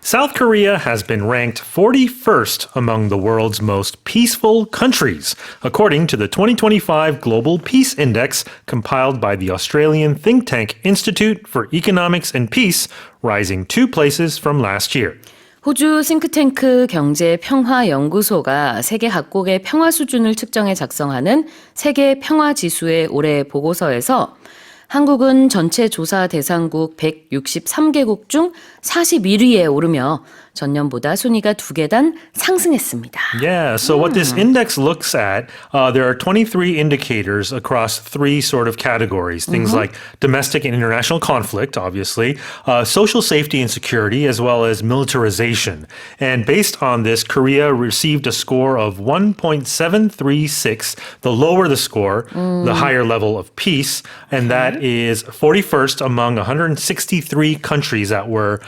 South Korea has been ranked 41st among the world's most peaceful countries, according to the 2025 Global Peace Index compiled by the Australian think tank Institute for Economics and Peace, rising 2 places from last year. 호주 싱크탱크 경제평화연구소가 세계 각국의 평화 수준을 측정해 작성하는 세계 평화지수의 올해 보고서에서 한국은 전체 조사 대상국 163개국 중 41위에 오르며 전년보다 순위가 2계단 상승했습니다. Yeah, so what this index looks at, there are 23 indicators across 3 sort of categories. Things like domestic and international conflict, obviously, social safety and security, as well as militarization. And based on this, Korea received a score of 1.736. The lower the score, the higher level of peace. And that is 41st among 163 countries that were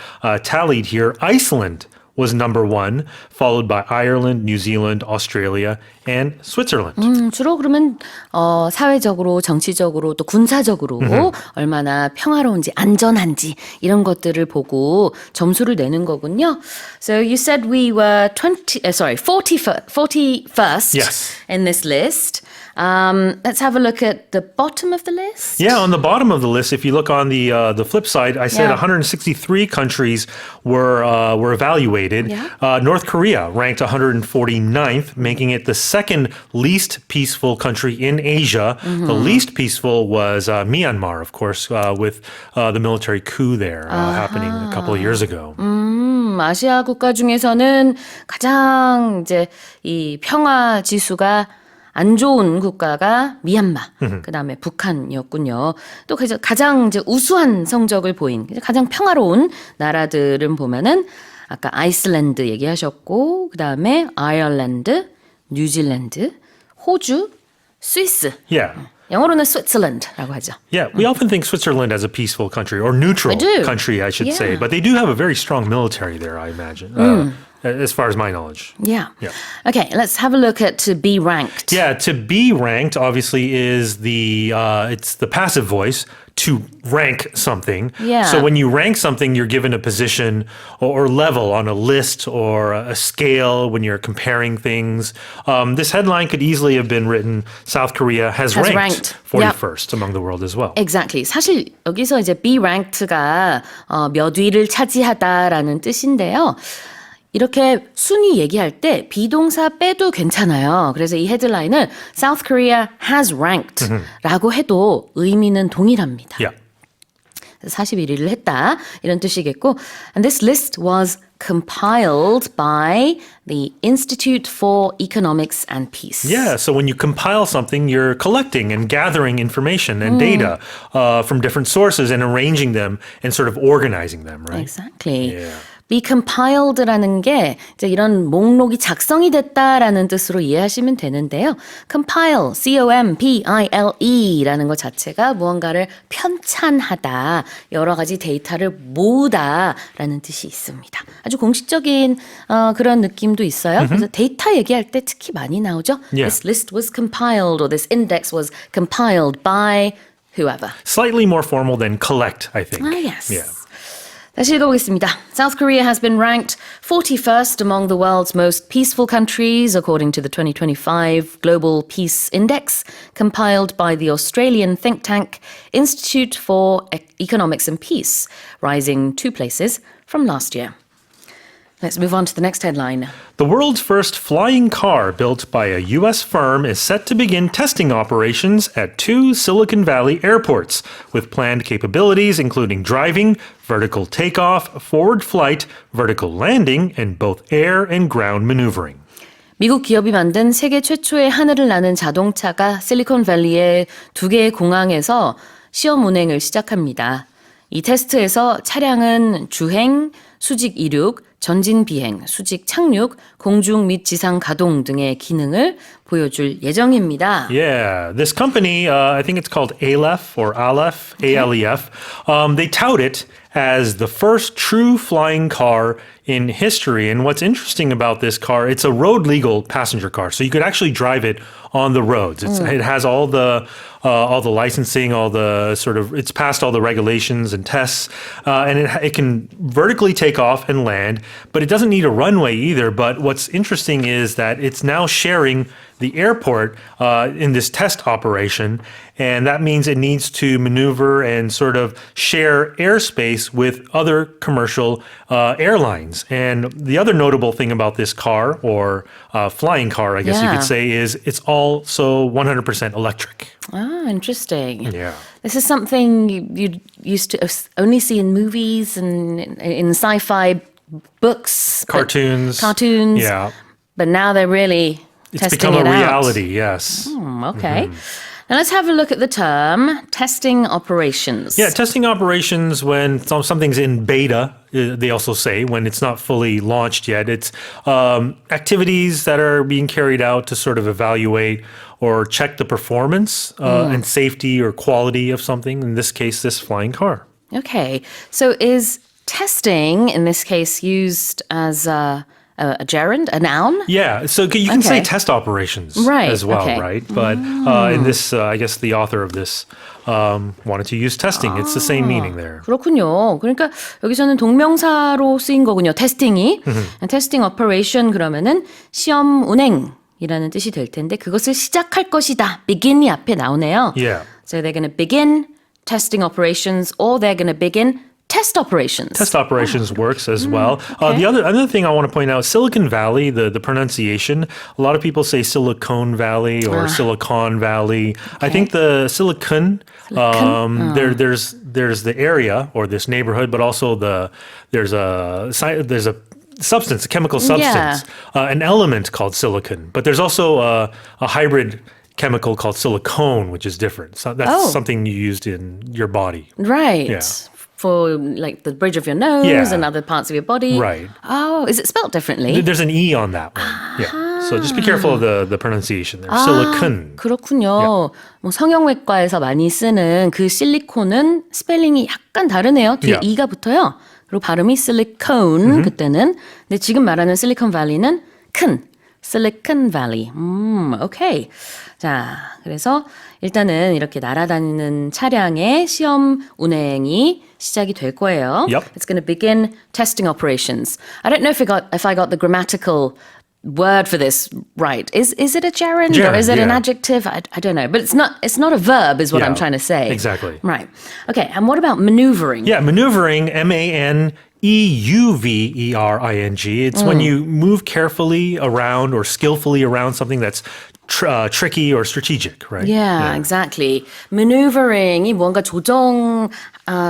tallied here. Iceland was number 1, followed by Ireland, New Zealand, Australia, and Switzerland. 주로 그러면 사회적으로, 정치적으로, 또 군사적으로 얼마나 평화로운지, 안전한지 이런 것들을 보고 점수를 내는 거군요. So you said we were 41st Yes. in this list. Let's have a look at the bottom of the list. Yeah, on the bottom of the list, if you look on the flip side, I said Yeah. 163 countries were evaluated. Yeah. North Korea ranked 149th, making it the second least peaceful country in Asia. The least peaceful was Myanmar, of course, with the military coup there happening a couple of years ago. 아시아 국가 중에서는 가장 이제 이 평화 지수가 안 좋은 국가가 미얀마, 그다음에 북한이었군요. 또 가장 이제 우수한 성적을 보인 가장 평화로운 나라들은 보면은 아까 아이슬란드 얘기하셨고 그다음에 아일랜드, 뉴질랜드, 호주, 스위스. Yeah. 영어로는 Switzerland라고 하죠. Yeah, we often think Switzerland as a peaceful country or neutral I do. country, I should Yeah. say. But they do have a very strong military there, I imagine, as far as my knowledge. Yeah. Yeah. Okay, let's have a look at to be ranked. Yeah, to be ranked obviously is it's the passive voice to rank something. Yeah. So when you rank something, you're given a position or level on a list or a scale when you're comparing things. This headline could easily have been written, South Korea has ranked 41st among the world as well. Exactly. 사실 여기서 이제 be ranked가 몇 위를 차지하다라는 뜻인데요. 이렇게 순위 얘기할 때 비동사 빼도 괜찮아요. 그래서 이 헤드라인을 South Korea has ranked 라고 해도 의미는 동일합니다. Yeah. 41위를 했다 이런 뜻이겠고 And this list was compiled by the Institute for Economics and Peace. Yeah, so when you compile something, you're collecting and gathering information and data from different sources and arranging them and sort of organizing them, right? Exactly. Yeah. be compiled라는 게 이제 이런 목록이 작성이 됐다라는 뜻으로 이해하시면 되는데요. compile, C-O-M-P-I-L-E라는 것 자체가 무언가를 편찬하다, 여러 가지 데이터를 모으다라는 뜻이 있습니다. 아주 공식적인 그런 느낌도 있어요. 그래서 데이터 얘기할 때 특히 많이 나오죠. Yeah. This list was compiled or this index was compiled by whoever. Slightly more formal than collect, I think. Ah, yes. Yeah. 다시 읽어보겠습니다. South Korea has been ranked 41st among the world's most peaceful countries according to the 2025 Global Peace Index compiled by the Australian think tank Institute for Economics and Peace, rising 2 places from last year. Let's move on to the next headline. The world's first flying car built by a U.S. firm is set to begin testing operations at 2 Silicon Valley airports, with planned capabilities including driving, vertical takeoff, forward flight, vertical landing, and both air and ground maneuvering. 미국 기업이 만든 세계 최초의 하늘을 나는 자동차가 실리콘밸리의 2개의 공항에서 시험 운행을 시작합니다. 이 테스트에서 차량은 주행, 수직 이륙, 전진 비행, 수직 착륙, 공중 및 지상 가동 등의 기능을 보여줄 예정입니다. Yeah, this company, I think it's called Aleph or Aleph, A-L-E-F. They tout it as the first true flying car in history. And what's interesting about this car, it's a road legal passenger car, so you could actually drive it on the roads. It has all the licensing, all the sort of, it's passed all the regulations and tests, and it can vertically take off and land, but it doesn't need a runway either. But what's interesting is that it's now sharing the airport in this test operation, and that means it needs to maneuver and sort of share airspace with other commercial airlines. And the other notable thing about this car, or flying car, I guess you Yeah. could say, is it's also 100% electric. Ah, interesting. Yeah. This is something you used to only see in movies and in sci-fi books. Cartoons. Cartoons. Yeah. But now they're really It's testing become it a out. reality, yes. Okay. Now let's have a look at the term testing operations. Yeah, testing operations when something's in beta, they also say, when it's not fully launched yet. It's activities that are being carried out to sort of evaluate or check the performance and safety or quality of something, in this case, this flying car. Okay. So is testing, in this case, used as a gerund, a noun? Yeah, so you can say Okay. test operations Right, as well, okay. right? But in this, I guess the author of this wanted to use testing. It's the same meaning there. 그렇군요. 그러니까 여기서는 동명사로 쓰인 거군요. 테스팅이. 테스팅 오퍼레이션 그러면은 시험 운행이라는 뜻이 될 텐데 그것을 시작할 것이다. begin이 앞에 나오네요. Yeah. So they're going to begin testing operations or they're going to begin test operations. Test operations works as well. okay. The other thing I want to point out, Silicon Valley, the pronunciation, a lot of people say Silicon Valley or Silicon Valley. I think the Silicon, there's the area or this neighborhood, but also there's a substance, a chemical substance, an element called silicon. But there's also a hybrid chemical called silicone, which is different. So that's something you used in your body. Right. Yeah. For like the bridge of your nose Yeah. and other parts of your body. Right. Oh, is it spelled differently? There's an E on that one. Yeah. So just be careful of the pronunciation there. Silicon. 그렇군요. 뭐 성형외과에서 많이 쓰는 그 실리콘은 스펠링이 약간 다르네요. 뒤에 Yeah. E가 붙어요. 그리고 발음이 실리콘 그때는. 근데 지금 말하는 실리콘밸리는 큰 Silicon Valley. 오케이. 자, 그래서 일단은 이렇게 날아다니는 차량의 시험 운행이 시작이 될 거예요. Yep. It's going to begin testing operations. I don't know if I got the grammatical word for this right. Is it a gerund or Gerund, is it an yeah. adjective? I don't know. But it's not a verb is what Yeah, I'm trying to say. exactly. Right. Okay, and what about maneuvering? Yeah, maneuvering, M-A-N-E-U-V-E-R-I-N-G. It's when you move carefully around or skillfully around something that's tricky or strategic, right? Yeah, exactly. Maneuvering이 뭔가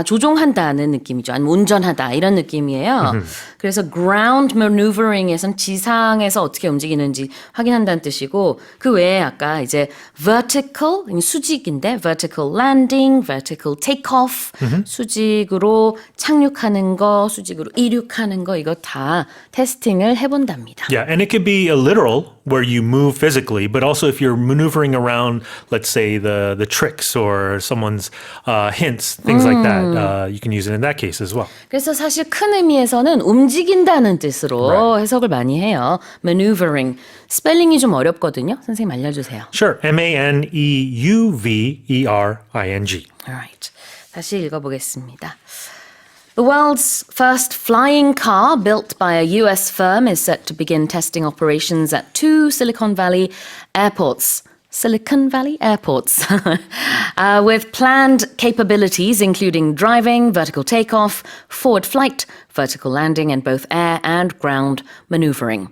조종한다는 느낌이죠. 아니면 운전하다 이런 느낌이에요. 그래서 ground maneuvering에선 지상에서 어떻게 움직이는지 확인한다는 뜻이고 그 외에 아까 이제 vertical 수직인데 vertical landing, vertical takeoff 수직으로 착륙하는 거, 수직으로 이륙하는 거 이거 다 테스팅을 해본답니다. Yeah, and it could be a literal where you move physically, but also if you're maneuvering around, let's say the tricks or someone's hints, things like that, you can use it in that case as well. 그래서 사실 큰 의미에서는 움직인다는 뜻으로 Right. 해석을 많이 해요. Maneuvering. 스펠링이 좀 어렵거든요. 선생님 알려주세요. Sure, M-A-N-E-U-V-E-R-I-N-G. Alright. 다시 읽어보겠습니다. The world's first flying car built by a US firm is set to begin testing operations at two Silicon Valley airports. Silicon Valley airports, with planned capabilities including driving, vertical takeoff, forward flight, vertical landing, and both air and ground maneuvering.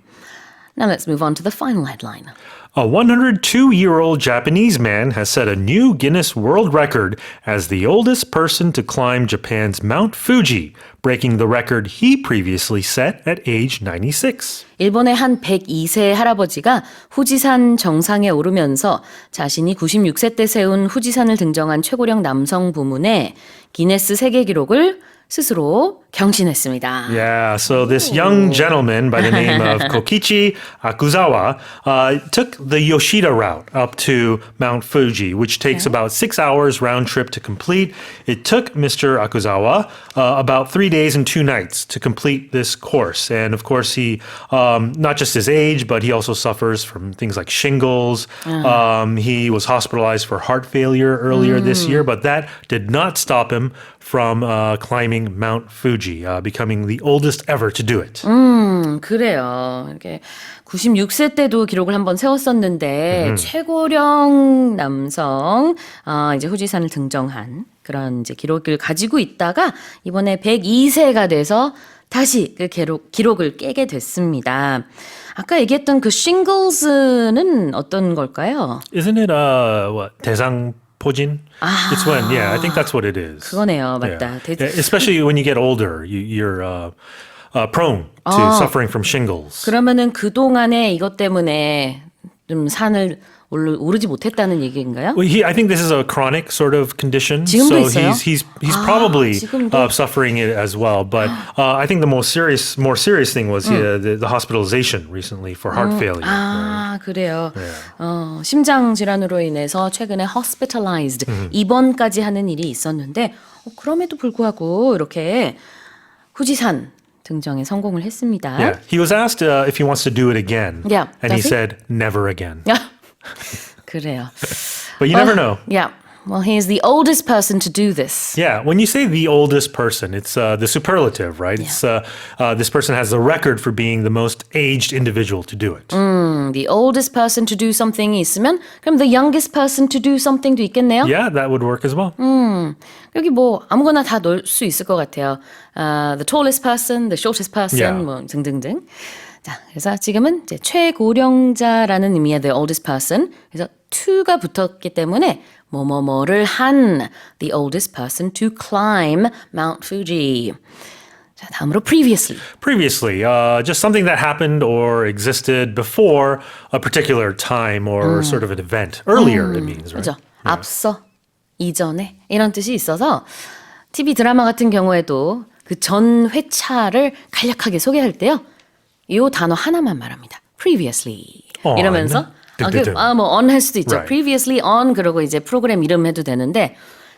Now let's move on to the final headline. A 102-year-old Japanese man has set a new Guinness World Record as the oldest person to climb Japan's Mount Fuji, breaking the record he previously set at age 96. 일본의 한 102세 할아버지가 후지산 정상에 오르면서 자신이 96세 때 세운 후지산을 등정한 최고령 남성 부문에 기네스 세계 기록을 스스로 경신했습니다. Yeah, so this young gentleman by the name of Kokichi Akuzawa took the Yoshida route up to Mount Fuji, which takes about 6 hours round trip to complete. It took Mr. Akuzawa about 3 days and 2 nights to complete this course. And of course, he, not just his age, but he also suffers from things like shingles. He was hospitalized for heart failure earlier this year, but that did not stop him from climbing Mount Fuji, becoming the oldest ever to do it. 그래요. 이렇게 96세 때도 기록을 한번 세웠었는데 최고령 남성 이제 후지산을 등정한 그런 이제 기록을 가지고 있다가 이번에 102세가 돼서 다시 그 기록을 깨게 됐습니다. 아까 얘기했던 그 shingles는 어떤 걸까요? Isn't it what 대상포진? It's when, yeah, I think that's what it is. 그거네요, 맞다. Yeah. Especially when you get older, you're prone to suffering from shingles. 그러면은 그 동안에 이것 때문에 좀 산을 오르지 못했다는 얘기인가요? Well, I think this is a chronic sort of condition. 지금도 So 있어요? he's probably 지금도? suffering it as well. But I think the more serious thing was the hospitalization recently for heart failure. 아, 그래요. 심장 질환으로 인해서 최근에 hospitalized 입원까지 하는 일이 있었는데 그럼에도 불구하고 이렇게 후지산 등정에 성공을 했습니다. Yeah, he was asked if he wants to do it again, Yeah, and he does he? said never again. 그래요. But you never know. Yeah. Well, he is the oldest person to do this. Yeah, when you say the oldest person, it's the superlative, right? It's this person has the record for being the most aged individual to do it. The oldest person to do something이 있으면 그럼 the youngest person to do something도 있겠네요. Yeah, that would work as well. 여기 뭐 아무거나 다 넣을 수 있을 것 같아요. The tallest person, the shortest person, Yeah. 뭐 등등등. 자, 그래서 지금은 이제 최고령자라는 의미의 the oldest person. 그래서 to가 붙었기 때문에 뭐뭐뭐를 한 the oldest person to climb Mount Fuji. 자, 다음으로 previously. Previously, just something that happened or existed before a particular time or sort of an event. Earlier, it means, right? 그죠? 앞서, 이전에 이런 뜻이 있어서 TV 드라마 같은 경우에도 그 전 회차를 간략하게 소개할 때요. 이 단어 하나만 말합니다. previously 이러면서 뭐 on 할 수도 있죠. Right. previously on 그러고 이제 프로그램 이름 해도 되는데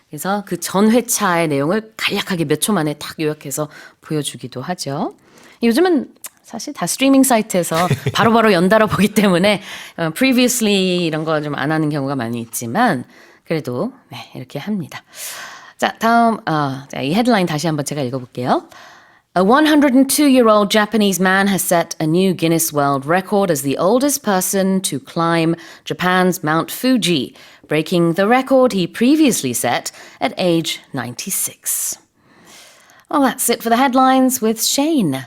그래서 그 전 회차의 내용을 간략하게 몇 초 만에 딱 요약해서 보여주기도 하죠. 요즘은 사실 다 스트리밍 사이트에서 바로바로 연달아 보기 때문에 previously 이런 거 좀 안 하는 경우가 많이 있지만 그래도 네, 이렇게 합니다. 자, 다음 자, 이 헤드라인 다시 한번 제가 읽어볼게요. A 102-year-old Japanese man has set a new Guinness World Record as the oldest person to climb Japan's Mount Fuji, breaking the record he previously set at age 96. Well, that's it for the headlines with Shane.